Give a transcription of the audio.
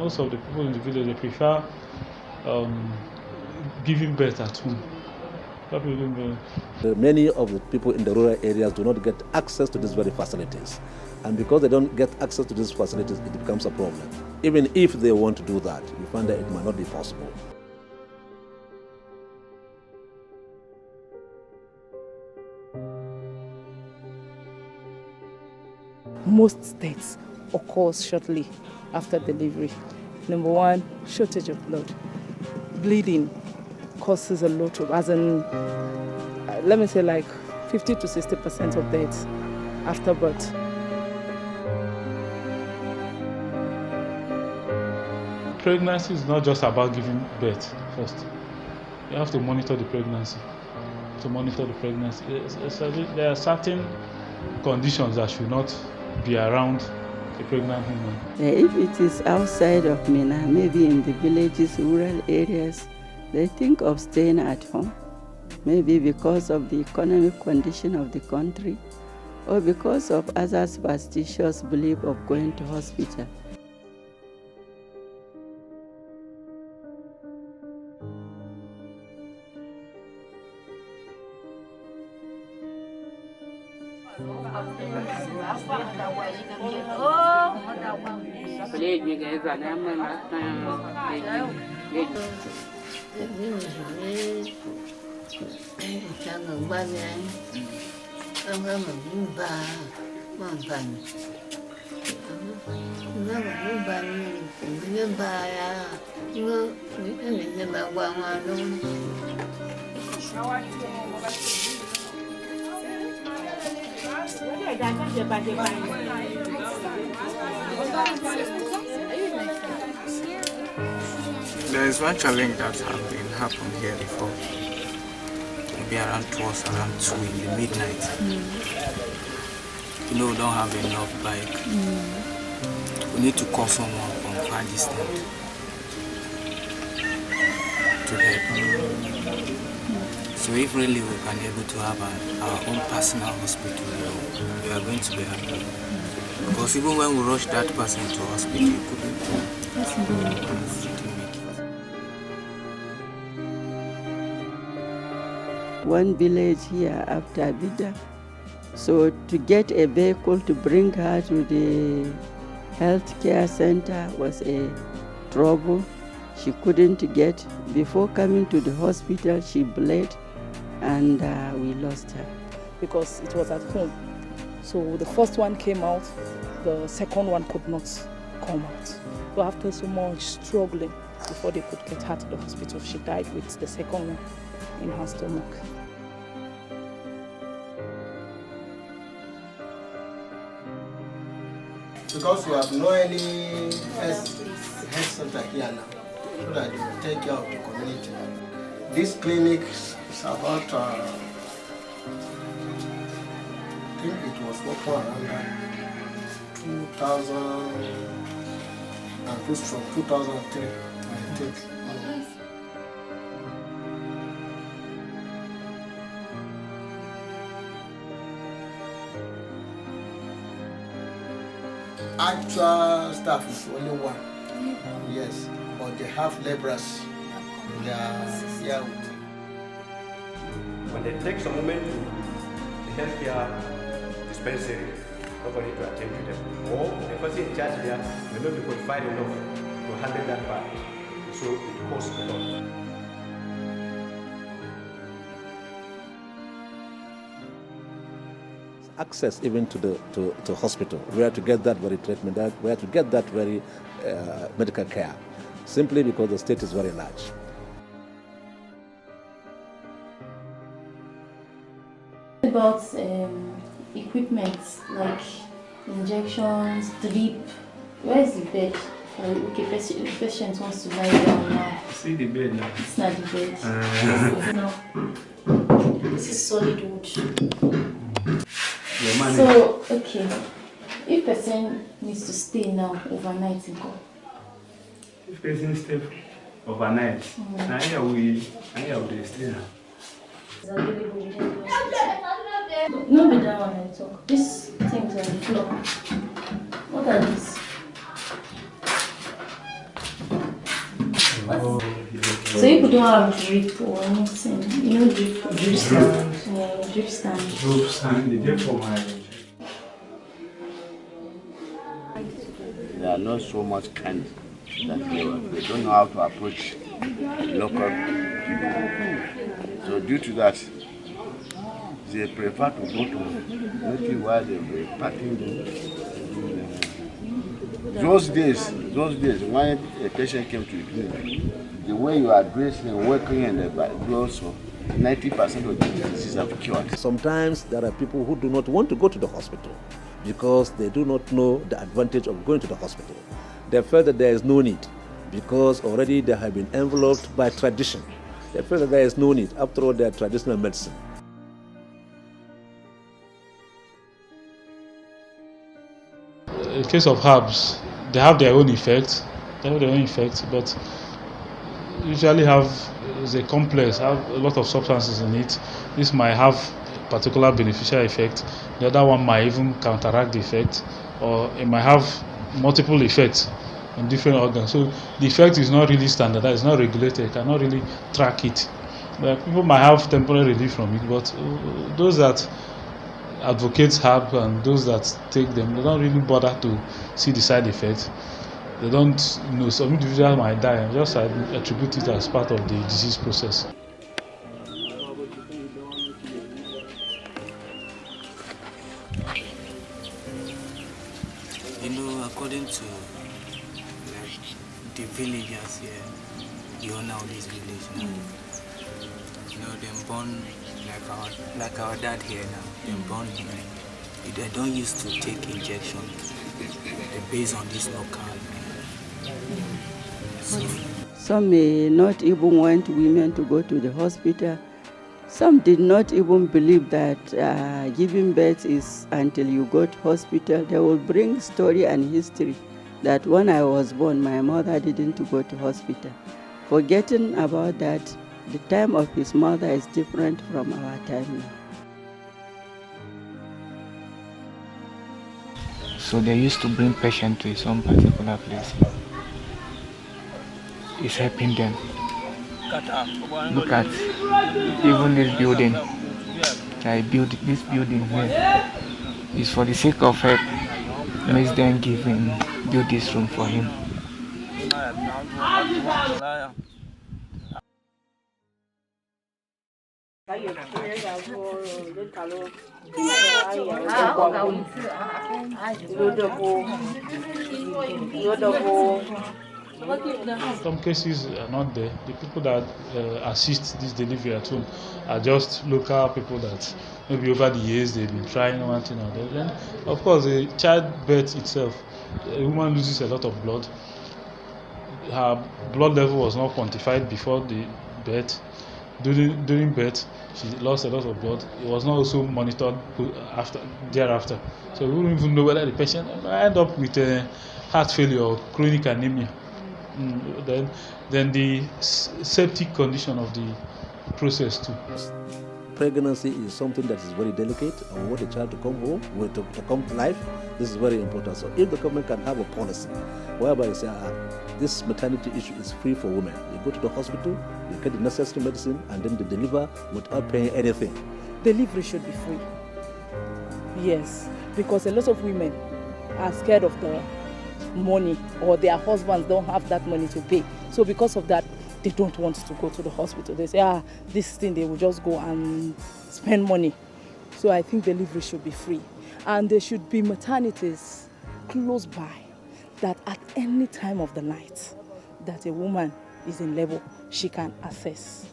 most of the people in the village, they prefer giving birth at home. Many of the people in the rural areas do not get access to these very facilities. And because they don't get access to these facilities, it becomes a problem. Even if they want to do that, you find that it might not be possible. Most states occurs shortly after delivery. Number one, shortage of blood. Bleeding causes a lot of, let me say like 50 to 60% of deaths after birth. Pregnancy is not just about giving birth first. You have to monitor the pregnancy. There are certain conditions that should not be around a pregnant woman. If it is outside of Mina, maybe in the villages, rural areas, they think of staying at home, maybe because of the economic condition of the country or because of other superstitious belief of going to hospital. There is one challenge that has been happened here before. Maybe around 2 in the midnight. We don't have enough bike. We need to call someone from far distance to help. So if really we can be able to have our own personal hospital, we are going to be happy. Because even when we rush that person to hospital, we couldn't make it. One village here after Bida. So to get a vehicle to bring her to the healthcare center was a trouble. She couldn't get. Before coming to the hospital, she bled and we lost her. Because it was at home. So the first one came out, the second one could not come out. So after so much struggling before they could get her to the hospital, she died with the second one in her stomach. Because we have no any health center here now, so that they will take care of the community. This clinic is about, I think it was open around 2002 from 2003, I think. Actual staff is only one, yes, but they have laborers. They are here. When they take some moment to the healthcare dispensary, nobody to attend to them. Or the person in charge there may not be qualified enough to handle that part. So it costs a lot. Access even to hospital, where to get that very treatment, where to get that very medical care, simply because the state is very large. About equipment like injections, drip. Where is the bed? Okay, the patient wants to lie down now. See the bed now. It's not the bed. No. This is solid wood. So, okay. If person needs to stay now overnight, If person stay overnight, now here we stay now. No be that one I talk. These things on the floor. What are these? So you don't have drip or anything? You know drip stand? Yeah, drip stand. Drip stand, the drip for my... They are not so much kind that they don't know how to approach local people. So due to that, they prefer to go to native where they will be packing them. Those days, when a patient came to the clinic, the way you are dressing and working in the body also, 90% of the diseases have cured. Sometimes there are people who do not want to go to the hospital because they do not know the advantage of going to the hospital. They feel that there is no need because already they have been enveloped by tradition. They feel that there is no need. After all, they are traditional medicine. In case of herbs, they have their own effects. But usually is a complex, have a lot of substances in it. This might have a particular beneficial effect. The other one might even counteract the effect, or it might have multiple effects on different organs. So the effect is not really standardized, it's not regulated, you cannot really track it. People might have temporary relief from it, but those that advocate herb and those that take them, they don't really bother to see the side effects. They don't know. Some individuals might die and just attribute it as part of the disease process. You know, according to the villagers here, you own all this village now. You know, they're born like our dad here now. They're born here. They don't used to take injections. They're based on this local. Some may not even want women to go to the hospital. Some did not even believe that giving birth is until you go to hospital. They will bring story and history that when I was born, my mother didn't go to hospital. Forgetting about that, the time of his mother is different from our time now. So they used to bring patients to some particular place. It's helping them. Look at even this building. I built this building here. It's for the sake of help. Makes them build this room for him. Some cases are not there. The people that assist this delivery at home are just local people that maybe over the years they've been trying one thing or the other. Then, of course, the childbirth itself, a woman loses a lot of blood. Her blood level was not quantified before the birth. During birth, she lost a lot of blood. It was not also monitored thereafter. So we don't even know whether the patient might end up with heart failure or chronic anemia. Then the septic condition of the process too. Pregnancy is something that is very delicate, and we want the child to come home, to come to life. This is very important. So if the government can have a policy whereby you say, this maternity issue is free for women. You go to the hospital, you get the necessary medicine, and then they deliver without paying anything. Delivery should be free. Yes, because a lot of women are scared of the money, or their husbands don't have that money to pay. So because of that, they don't want to go to the hospital. They say, this thing, they will just go and spend money. So I think delivery should be free. And there should be maternities close by that at any time of the night that a woman is in labor, she can access.